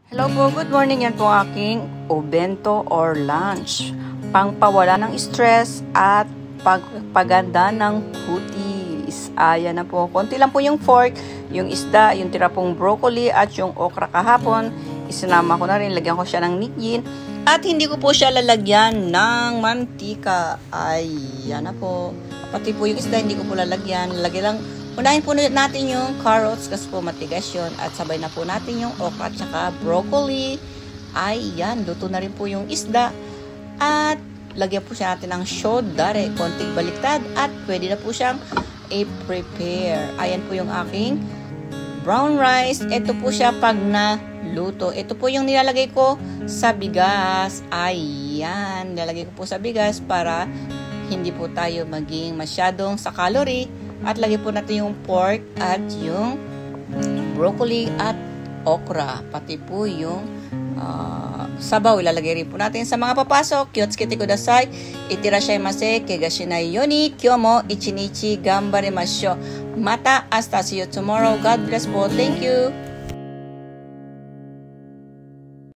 Hello po, good morning. Yan po aking obento or lunch. Pangpawala ng stress at pagpaganda ng kutis. Ayan na po. Konti lang po yung fork, yung isda, yung tira pong broccoli at yung okra kahapon. Isinama ko na rin, lagyan ko siya ng nigin. At hindi ko po siya lalagyan ng mantika. Ayan na po. Pati po yung isda, hindi ko po lalagyan. Lalagyan lang. Unahin po natin yung carrots kasi po matigas yun. At sabay na po natin yung okra at saka broccoli. Ayan, luto na rin po yung isda. At lagyan po siya natin ng syodare, konting baliktad. At pwede na po siyang i-prepare. Ayan po yung aking brown rice. Ito po siya pag naluto. Ito po yung nilalagay ko sa bigas. Ayan, nilalagay ko po sa bigas para hindi po tayo maging masyadong sa calorie. At lagyan po natin yung pork at yung broccoli at okra. Pati po yung sabaw. Ilalagay rin po natin sa mga papasok. Kyotsuke kudasai. Itirashaimase. Kegashinai yoni. Kyomo ichinichi gambarimashou. Mata hasta. See you tomorrow. God bless po. Thank you.